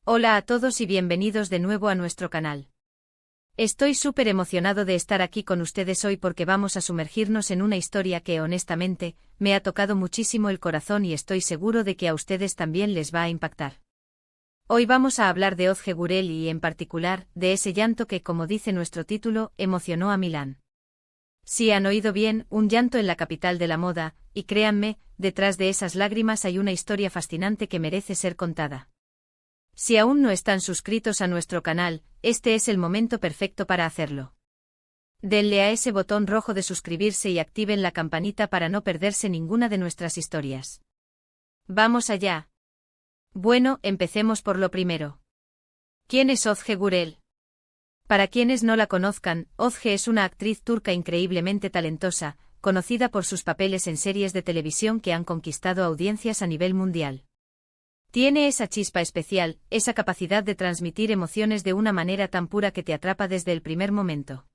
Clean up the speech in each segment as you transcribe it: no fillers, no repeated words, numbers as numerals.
Hola a todos y bienvenidos de nuevo a nuestro canal. Estoy súper emocionado de estar aquí con ustedes hoy porque vamos a sumergirnos en una historia que honestamente, me ha tocado muchísimo el corazón y estoy seguro de que a ustedes también les va a impactar. Hoy vamos a hablar de Ozge Gurel y en particular, de ese llanto que, como dice nuestro título, emocionó a Milán. Sí han oído bien, un llanto en la capital de la moda, y créanme, detrás de esas lágrimas hay una historia fascinante que merece ser contada. Si aún no están suscritos a nuestro canal, este es el momento perfecto para hacerlo. Denle a ese botón rojo de suscribirse y activen la campanita para no perderse ninguna de nuestras historias. ¡Vamos allá! Bueno, empecemos por lo primero. ¿Quién es Ozge Gurel? Para quienes no la conozcan, Ozge es una actriz turca increíblemente talentosa, conocida por sus papeles en series de televisión que han conquistado audiencias a nivel mundial. Tiene esa chispa especial, esa capacidad de transmitir emociones de una manera tan pura que te atrapa desde el primer momento.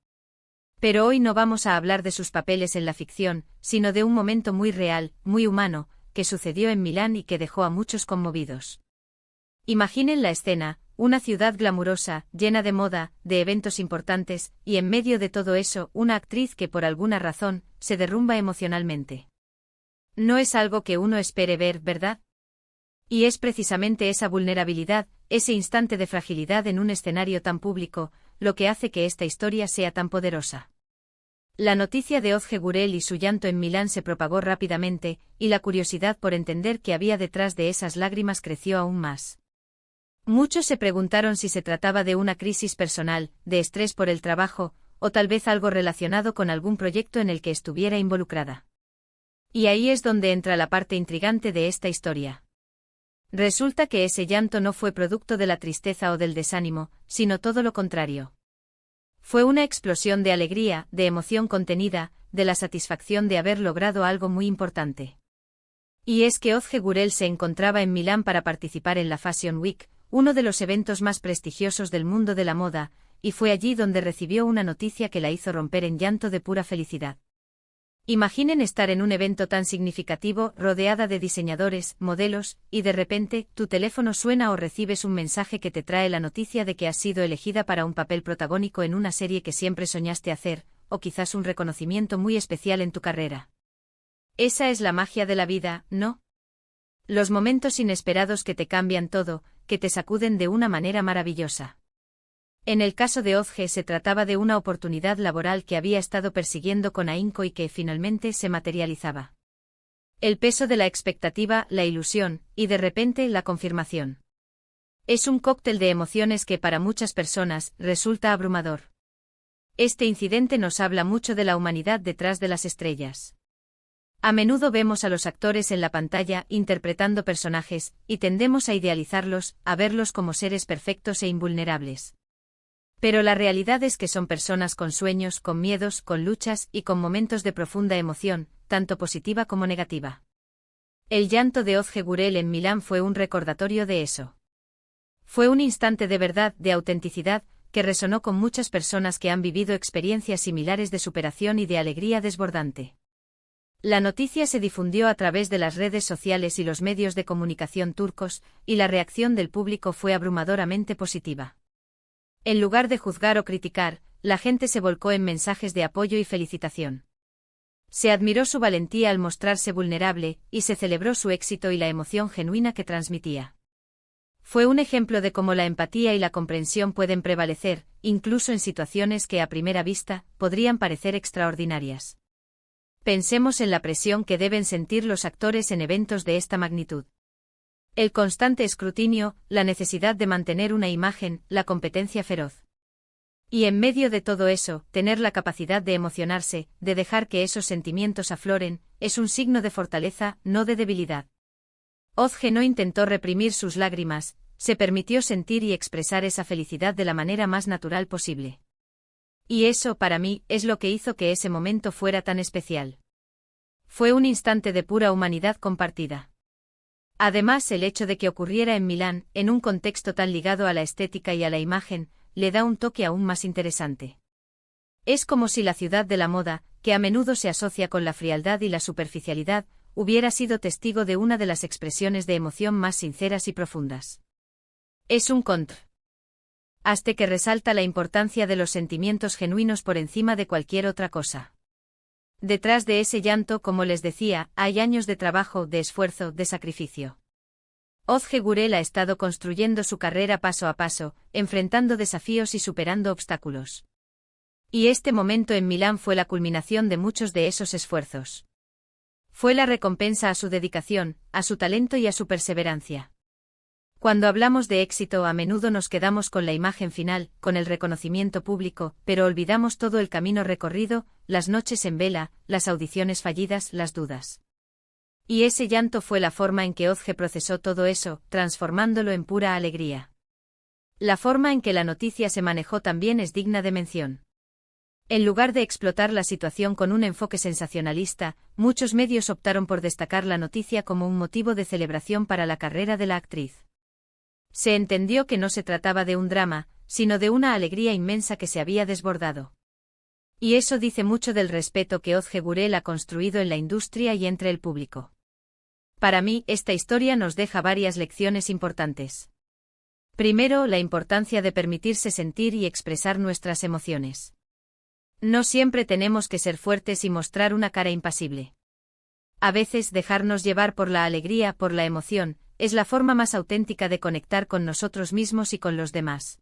Pero hoy no vamos a hablar de sus papeles en la ficción, sino de un momento muy real, muy humano, que sucedió en Milán y que dejó a muchos conmovidos. Imaginen la escena, una ciudad glamurosa, llena de moda, de eventos importantes, y en medio de todo eso, una actriz que por alguna razón, se derrumba emocionalmente. No es algo que uno espere ver, ¿verdad? Y es precisamente esa vulnerabilidad, ese instante de fragilidad en un escenario tan público, lo que hace que esta historia sea tan poderosa. La noticia de Ozge Gurel y su llanto en Milán se propagó rápidamente, y la curiosidad por entender qué había detrás de esas lágrimas creció aún más. Muchos se preguntaron si se trataba de una crisis personal, de estrés por el trabajo, o tal vez algo relacionado con algún proyecto en el que estuviera involucrada. Y ahí es donde entra la parte intrigante de esta historia. Resulta que ese llanto no fue producto de la tristeza o del desánimo, sino todo lo contrario. Fue una explosión de alegría, de emoción contenida, de la satisfacción de haber logrado algo muy importante. Y es que Ozge Gurel se encontraba en Milán para participar en la Fashion Week, uno de los eventos más prestigiosos del mundo de la moda, y fue allí donde recibió una noticia que la hizo romper en llanto de pura felicidad. Imaginen estar en un evento tan significativo, rodeada de diseñadores, modelos, y de repente, tu teléfono suena o recibes un mensaje que te trae la noticia de que has sido elegida para un papel protagónico en una serie que siempre soñaste hacer, o quizás un reconocimiento muy especial en tu carrera. Esa es la magia de la vida, ¿no? Los momentos inesperados que te cambian todo, que te sacuden de una manera maravillosa. En el caso de Ozge se trataba de una oportunidad laboral que había estado persiguiendo con ahínco y que finalmente se materializaba. El peso de la expectativa, la ilusión, y de repente la confirmación. Es un cóctel de emociones que para muchas personas resulta abrumador. Este incidente nos habla mucho de la humanidad detrás de las estrellas. A menudo vemos a los actores en la pantalla interpretando personajes, y tendemos a idealizarlos, a verlos como seres perfectos e invulnerables. Pero la realidad es que son personas con sueños, con miedos, con luchas y con momentos de profunda emoción, tanto positiva como negativa. El llanto de Ozge Gurel en Milán fue un recordatorio de eso. Fue un instante de verdad, de autenticidad, que resonó con muchas personas que han vivido experiencias similares de superación y de alegría desbordante. La noticia se difundió a través de las redes sociales y los medios de comunicación turcos, y la reacción del público fue abrumadoramente positiva. En lugar de juzgar o criticar, la gente se volcó en mensajes de apoyo y felicitación. Se admiró su valentía al mostrarse vulnerable, y se celebró su éxito y la emoción genuina que transmitía. Fue un ejemplo de cómo la empatía y la comprensión pueden prevalecer, incluso en situaciones que a primera vista podrían parecer extraordinarias. Pensemos en la presión que deben sentir los actores en eventos de esta magnitud. El constante escrutinio, la necesidad de mantener una imagen, la competencia feroz. Y en medio de todo eso, tener la capacidad de emocionarse, de dejar que esos sentimientos afloren, es un signo de fortaleza, no de debilidad. Ozge no intentó reprimir sus lágrimas, se permitió sentir y expresar esa felicidad de la manera más natural posible. Y eso, para mí, es lo que hizo que ese momento fuera tan especial. Fue un instante de pura humanidad compartida. Además, el hecho de que ocurriera en Milán, en un contexto tan ligado a la estética y a la imagen, le da un toque aún más interesante. Es como si la ciudad de la moda, que a menudo se asocia con la frialdad y la superficialidad, hubiera sido testigo de una de las expresiones de emoción más sinceras y profundas. Es un contraste que resalta la importancia de los sentimientos genuinos por encima de cualquier otra cosa. Detrás de ese llanto, como les decía, hay años de trabajo, de esfuerzo, de sacrificio. Ozge Gurel ha estado construyendo su carrera paso a paso, enfrentando desafíos y superando obstáculos. Y este momento en Milán fue la culminación de muchos de esos esfuerzos. Fue la recompensa a su dedicación, a su talento y a su perseverancia. Cuando hablamos de éxito, a menudo nos quedamos con la imagen final, con el reconocimiento público, pero olvidamos todo el camino recorrido, las noches en vela, las audiciones fallidas, las dudas. Y ese llanto fue la forma en que Ozge procesó todo eso, transformándolo en pura alegría. La forma en que la noticia se manejó también es digna de mención. En lugar de explotar la situación con un enfoque sensacionalista, muchos medios optaron por destacar la noticia como un motivo de celebración para la carrera de la actriz. Se entendió que no se trataba de un drama, sino de una alegría inmensa que se había desbordado. Y eso dice mucho del respeto que Ozge Gurel ha construido en la industria y entre el público. Para mí, esta historia nos deja varias lecciones importantes. Primero, la importancia de permitirse sentir y expresar nuestras emociones. No siempre tenemos que ser fuertes y mostrar una cara impasible. A veces dejarnos llevar por la alegría, por la emoción, es la forma más auténtica de conectar con nosotros mismos y con los demás.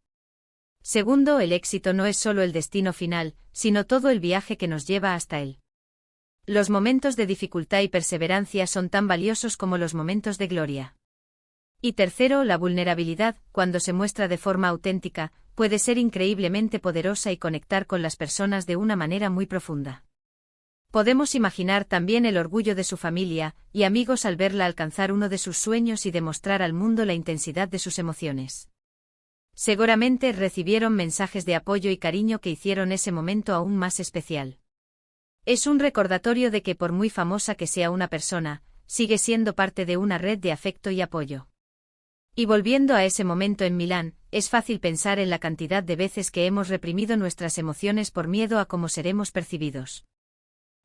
Segundo, el éxito no es solo el destino final, sino todo el viaje que nos lleva hasta él. Los momentos de dificultad y perseverancia son tan valiosos como los momentos de gloria. Y tercero, la vulnerabilidad, cuando se muestra de forma auténtica, puede ser increíblemente poderosa y conectar con las personas de una manera muy profunda. Podemos imaginar también el orgullo de su familia y amigos al verla alcanzar uno de sus sueños y demostrar al mundo la intensidad de sus emociones. Seguramente recibieron mensajes de apoyo y cariño que hicieron ese momento aún más especial. Es un recordatorio de que por muy famosa que sea una persona, sigue siendo parte de una red de afecto y apoyo. Y volviendo a ese momento en Milán, es fácil pensar en la cantidad de veces que hemos reprimido nuestras emociones por miedo a cómo seremos percibidos.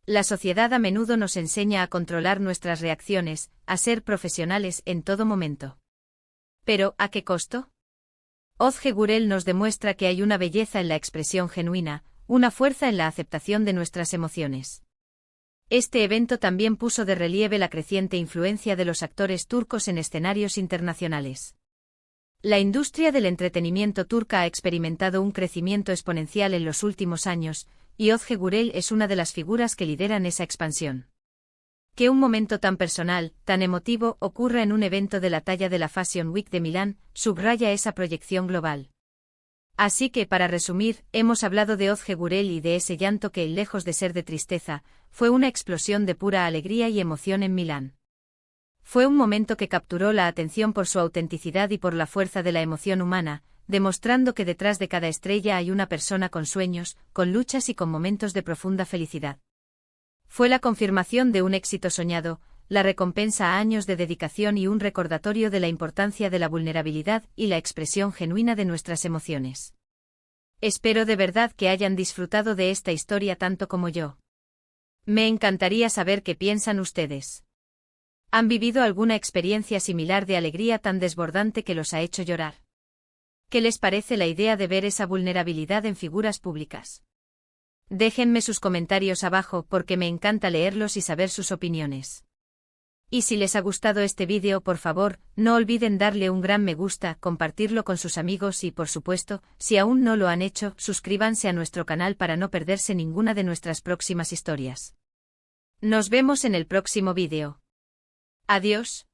La sociedad a menudo nos enseña a controlar nuestras reacciones, a ser profesionales en todo momento. ¿Pero a qué costo? Ozge Gurel nos demuestra que hay una belleza en la expresión genuina, una fuerza en la aceptación de nuestras emociones. Este evento también puso de relieve la creciente influencia de los actores turcos en escenarios internacionales. La industria del entretenimiento turca ha experimentado un crecimiento exponencial en los últimos años, y Ozge Gurel es una de las figuras que lideran esa expansión. Que un momento tan personal, tan emotivo, ocurra en un evento de la talla de la Fashion Week de Milán, subraya esa proyección global. Así que, para resumir, hemos hablado de Ozge Gurel y de ese llanto que, lejos de ser de tristeza, fue una explosión de pura alegría y emoción en Milán. Fue un momento que capturó la atención por su autenticidad y por la fuerza de la emoción humana, demostrando que detrás de cada estrella hay una persona con sueños, con luchas y con momentos de profunda felicidad. Fue la confirmación de un éxito soñado, la recompensa a años de dedicación y un recordatorio de la importancia de la vulnerabilidad y la expresión genuina de nuestras emociones. Espero de verdad que hayan disfrutado de esta historia tanto como yo. Me encantaría saber qué piensan ustedes. ¿Han vivido alguna experiencia similar de alegría tan desbordante que los ha hecho llorar? ¿Qué les parece la idea de ver esa vulnerabilidad en figuras públicas? Déjenme sus comentarios abajo porque me encanta leerlos y saber sus opiniones. Y si les ha gustado este vídeo, por favor, no olviden darle un gran me gusta, compartirlo con sus amigos y, por supuesto, si aún no lo han hecho, suscríbanse a nuestro canal para no perderse ninguna de nuestras próximas historias. Nos vemos en el próximo vídeo. Adiós.